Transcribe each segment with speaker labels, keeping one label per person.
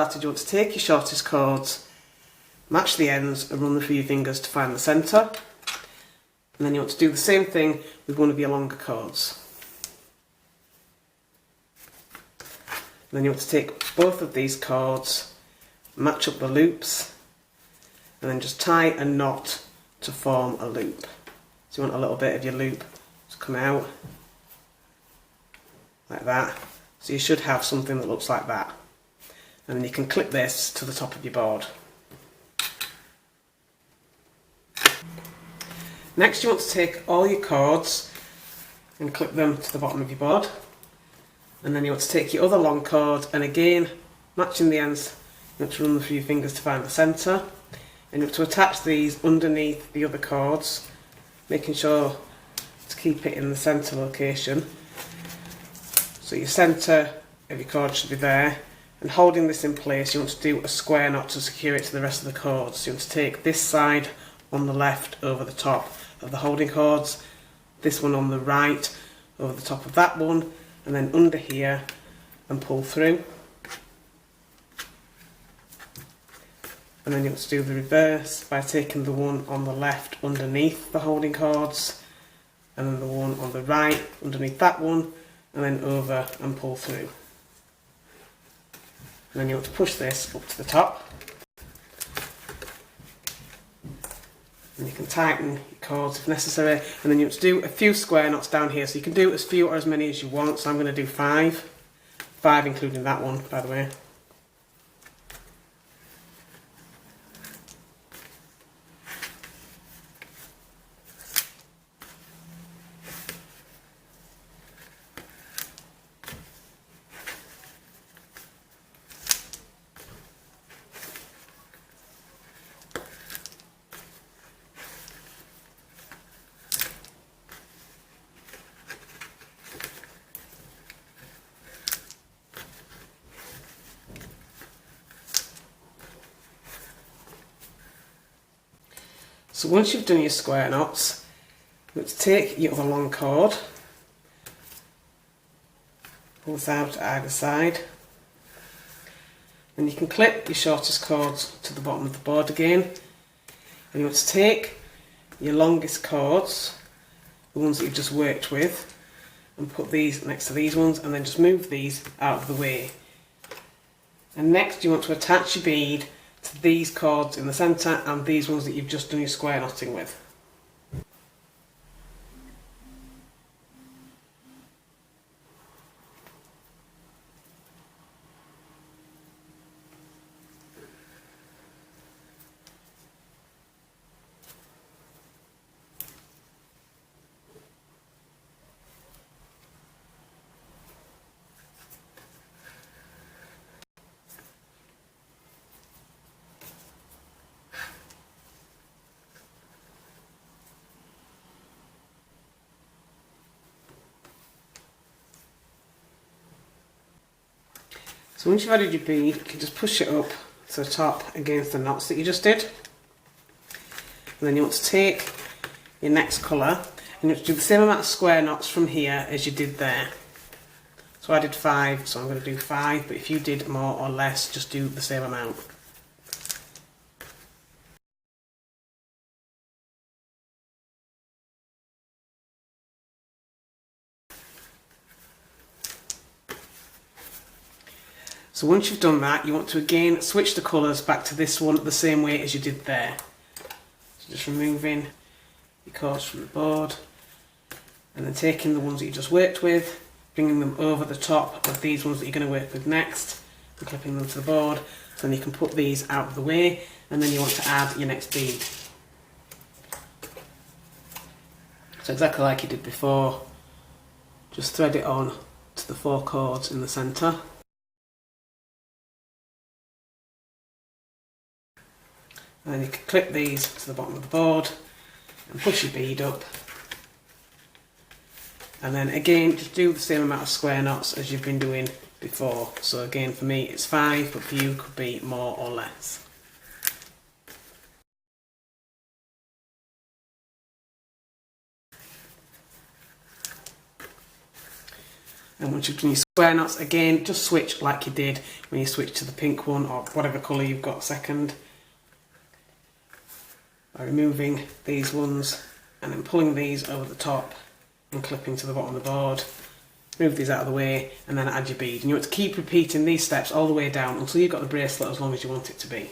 Speaker 1: started, you want to take your shortest cords, match the ends and run them through your fingers to find the centre. And then you want to do the same thing with one of your longer cords. And then you want to take both of these cords, match up the loops, and then just tie a knot to form a loop. So you want a little bit of your loop to come out like that. So you should have something that looks like that. And then you can clip this to the top of your board. Next you want to take all your cords and clip them to the bottom of your board. And then you want to take your other long cord and again, matching the ends, you want to run them through your fingers to find the centre. And you want to attach these underneath the other cords, making sure to keep it in the centre location. So your centre of your cord should be there. And holding this in place, you want to do a square knot to secure it to the rest of the cords. So you want to take this side on the left over the top of the holding cords, this one on the right over the top of that one, and then under here and pull through. And then you want to do the reverse by taking the one on the left underneath the holding cords, and then the one on the right underneath that one, and then over and pull through. And then you want to push this up to the top. And you can tighten your cords if necessary. And then you want to do a few square knots down here. So you can do as few or as many as you want. So I'm going to do 5. 5 including that one, by the way. So once you've done your square knots, let's take your other long cord, pull this out to either side, and you can clip your shortest cords to the bottom of the board again. And you want to take your longest cords, the ones that you've just worked with, and put these next to these ones, and then just move these out of the way. And next you want to attach your bead to these cords in the centre and these ones that you've just done your square knotting with. So once you've added your bead, you can just push it up to the top against the knots that you just did. And then you want to take your next colour and you want to do the same amount of square knots from here as you did there. So I did 5, so I'm going to do 5, but if you did more or less, just do the same amount. So once you've done that, you want to again switch the colours back to this one the same way as you did there. So just removing your cords from the board and then taking the ones that you just worked with, bringing them over the top of these ones that you're going to work with next and clipping them to the board. So then you can put these out of the way and then you want to add your next bead. So exactly like you did before, just thread it on to the 4 cords in the centre. And then you can clip these to the bottom of the board and push your bead up. And then again, just do the same amount of square knots as you've been doing before. So again, for me it's 5, but for you could be more or less. And once you've done your square knots, again, just switch like you did when you switched to the pink one or whatever colour you've got second. By removing these ones and then pulling these over the top and clipping to the bottom of the board. Move these out of the way and then add your bead. And you want to keep repeating these steps all the way down until you've got the bracelet as long as you want it to be.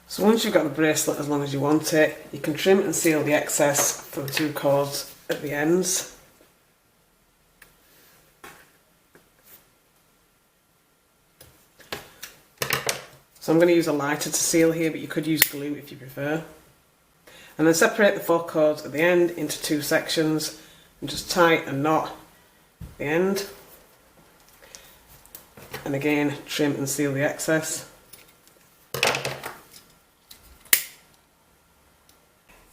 Speaker 1: So once you've got the bracelet as long as you want it, you can trim and seal the excess for the two cords at the ends. So I'm going to use a lighter to seal here, but you could use glue if you prefer. And then separate the 4 cords at the end into 2 sections and just tie a knot at the end. And again, trim and seal the excess.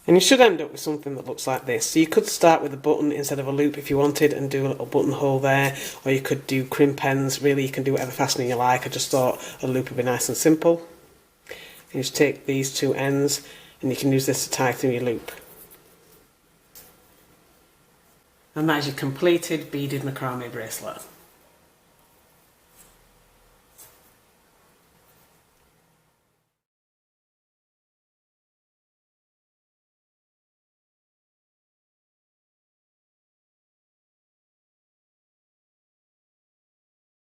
Speaker 1: And you should end up with something that looks like this. So you could start with a button instead of a loop if you wanted and do a little buttonhole there, or you could do crimp ends. Really, you can do whatever fastening you like. I just thought a loop would be nice and simple. And you just take these 2 ends and you can use this to tie through your loop. And that is your completed beaded macrame bracelet.